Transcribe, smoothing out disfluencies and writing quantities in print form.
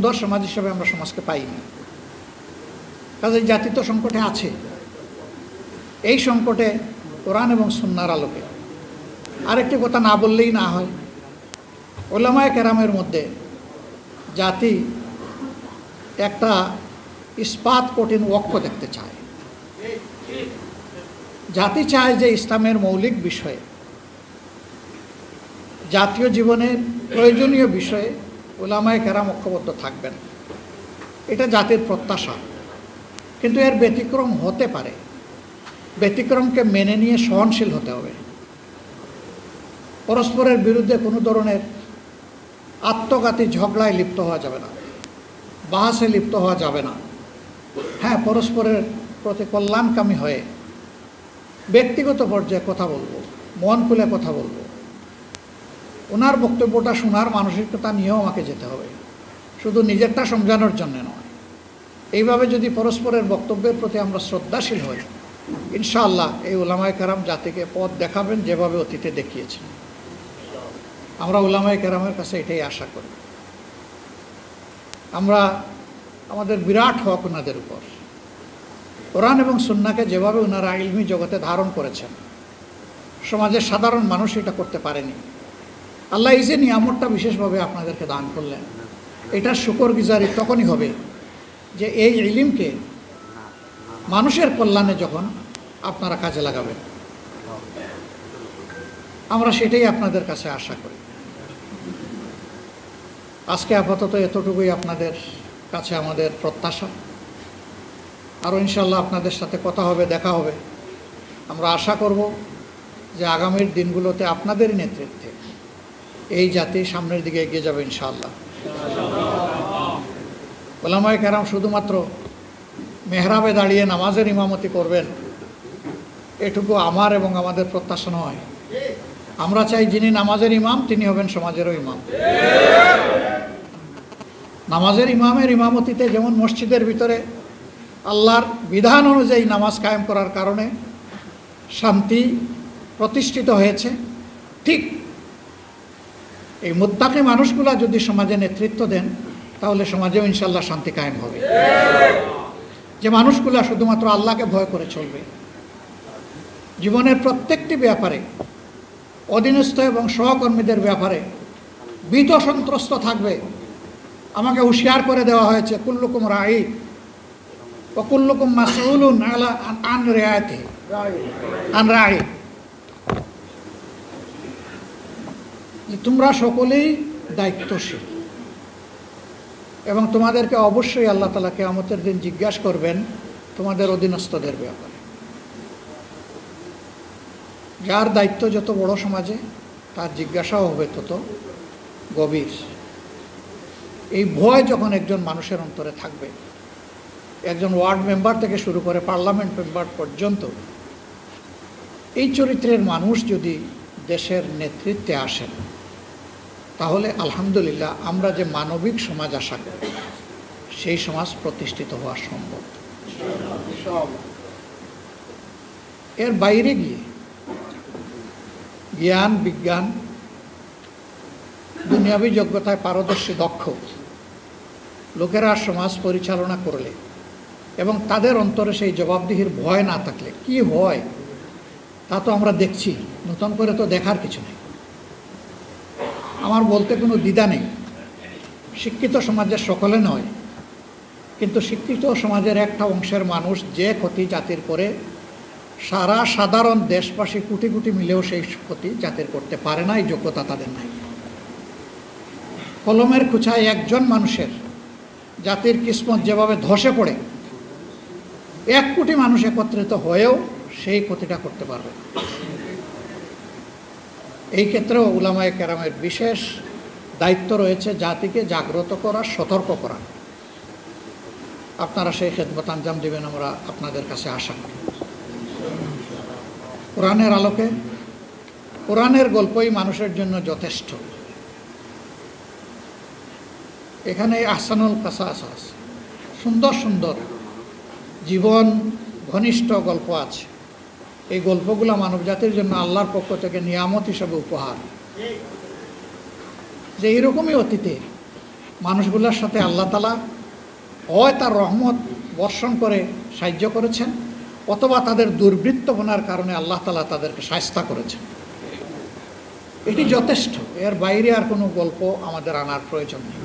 সুন্দর সমাজ হিসেবে আমরা সমাজকে পাইনি। কাজেই জাতি তো সংকটে আছে। এই সংকটে কোরআন এবং সুন্নাহর আলোকে আরেকটি কথা না বললেই না হয়, উলামায়ে কেরামের মধ্যে জাতি একটা ইস্পাত কঠিন ওয়াক্য দেখতে চায়। জাতি চায় যে ইসলামের মৌলিক বিষয়ে, জাতীয় জীবনের প্রয়োজনীয় বিষয়ে উলামায়ে কেরাম ঐক্যবদ্ধ থাকবেন, এটা জাতির প্রত্যাশা। কিন্তু এর ব্যতিক্রম হতে পারে, ব্যতিক্রমকে মেনে নিয়ে সহনশীল হতে হবে। পরস্পরের বিরুদ্ধে কোনো ধরনের আত্মঘাতী ঝগড়ায় লিপ্ত হওয়া যাবে না, বাহাসে লিপ্ত হওয়া যাবে না। হ্যাঁ, পরস্পরের প্রতি কল্যাণকামী হয়ে ব্যক্তিগত পর্যায়ে কথা বলবো, মন খুলে কথা বলবো। ওনার বক্তব্যটা শোনার মানসিকতা নিয়েও আমাকে যেতে হবে, শুধু নিজেরটা সমঝানোর জন্য নয়। এইভাবে যদি পরস্পরের বক্তব্যের প্রতি আমরা শ্রদ্ধাশীল হই, ইনশাআল্লাহ এই উলামায়ে কেরাম জাতিকে পথ দেখাবেন যেভাবে অতীতে দেখিয়েছেন। আমরা উলামায়ে কেরামের কাছে এটাই আশা করি। আমরা আমাদের বিরাট হক ওনাদের উপর। কোরআন এবং সুন্নাহকে যেভাবে ওনারা ইলমি জগতে ধারণ করেছেন, সমাজের সাধারণ মানুষ এটা করতে পারেনি। আল্লাহ এই যে নিয়ামতটা বিশেষভাবে আপনাদেরকে দান করলেন, এটার শুকরগুজারি তখনই হবে যে এই ইলমকে মানুষের কল্যাণে যখন আপনারা কাজে লাগাবেন। আমরা সেটাই আপনাদের কাছে আশা করি। আজকে আপাতত এতটুকুই আপনাদের কাছে আমাদের প্রত্যাশা। আরও ইনশাল্লাহ আপনাদের সাথে কথা হবে, দেখা হবে। আমরা আশা করব যে আগামীর দিনগুলোতে আপনাদেরই নেতৃত্বে এই জাতি সামনের দিকে এগিয়ে যাবে ইনশাআল্লাহ। উলামায়ে কেরাম শুধুমাত্র মেহরাবে দাঁড়িয়ে নামাজের ইমামতি করবেন, এটুকু আমার এবং আমাদের প্রত্যাশা নয়। আমরা চাই যিনি নামাজের ইমাম তিনি হবেন সমাজেরও ইমাম। নামাজের ইমামের ইমামতিতে যেমন মসজিদের ভিতরে আল্লাহর বিধান অনুযায়ী নামাজ কায়েম করার কারণে শান্তি প্রতিষ্ঠিত হয়েছে, ঠিক এই মুত্তাকি মানুষগুলা যদি সমাজে নেতৃত্ব দেন তাহলে সমাজেও ইনশাল্লাহ শান্তি কায়েম হবে। যে মানুষগুলা শুধুমাত্র আল্লাহকে ভয় করে চলবে, জীবনের প্রত্যেকটি ব্যাপারে অধীনস্থ এবং সহকর্মীদের ব্যাপারে ভীত সন্ত্রস্ত থাকবে। আমাকে হুঁশিয়ার করে দেওয়া হয়েছে, কুল্লুকুম রাঈ ওয়া কুল্লুকুম মাসউলুন আলা আন রিআয়াতিহি আন রাঈ। তোমরা সকলেই দায়িত্বশীল এবং তোমাদেরকে অবশ্যই আল্লাহ তাআলা কিয়ামতের দিন জিজ্ঞাসা করবেন তোমাদের অধীনস্থদের ব্যাপারে। যার দায়িত্ব যত বড় সমাজে, তার জিজ্ঞাসাও হবে তত গভীর। এই ভয় যখন একজন মানুষের অন্তরে থাকবে, একজন ওয়ার্ড মেম্বার থেকে শুরু করে পার্লামেন্ট মেম্বার পর্যন্ত, এই চরিত্রের মানুষ যদি দেশের নেতৃত্বে আসেন তাহলে আলহামদুলিল্লাহ আমরা যে মানবিক সমাজ আশা করি সেই সমাজ প্রতিষ্ঠিত হওয়া সম্ভব। এর বাইরে গিয়ে জ্ঞান বিজ্ঞান দুনিয়াবী যোগ্যতায় পারদর্শী দক্ষ লোকেরা সমাজ পরিচালনা করলে এবং তাদের অন্তরে সেই জবাবদিহির ভয় না থাকলে, কি হয় তা তো আমরা দেখছি, নতুন করে তো দেখার কিছু নেই। আমার বলতে কোনো দ্বিধা নেই, শিক্ষিত সমাজের সকলে নয়, কিন্তু শিক্ষিত সমাজের একটা অংশের মানুষ যে ক্ষতি জাতির করে, সারা সাধারণ দেশবাসী কোটি কোটি মিলেও সেই ক্ষতি জাতির করতে পারে না, এই যোগ্যতা তাদের নাই। কলমের খুঁচায় একজন মানুষের জাতির কিসমত যেভাবে ধসে পড়ে, 1 কোটি মানুষ একত্রিত হয়েও সেই ক্ষতিটা করতে পারবে। এই ক্ষেত্রেও উলামায়ে কেরামের বিশেষ দায়িত্ব রয়েছে জাতিকে জাগ্রত করা, সতর্ক করা। আপনারা সেই খেদমত আঞ্জাম দেবেন আমরা আপনাদের কাছে আশা করি। কোরআনের আলোকে, কোরআনের গল্পই মানুষের জন্য যথেষ্ট। এখানে আহসানুল কাসাস আছে, সুন্দর সুন্দর জীবন ঘনিষ্ঠ গল্প আছে। এই গল্পগুলো মানবজাতির জন্য আল্লাহর পক্ষ থেকে নিয়ামত হিসেবে উপহার। যে এইরকমই অতীতে মানুষগুলোর সাথে আল্লাহ তাআলা হয় তার রহমত বর্ষণ করে সাহায্য করেছেন, অথবা তাদের দুর্বৃত্তপনার কারণে আল্লাহ তাআলা তাদেরকে শায়েস্তা করেছেন। এটি যথেষ্ট, এর বাইরে আর কোনো গল্প আমাদের আনার প্রয়োজন নেই।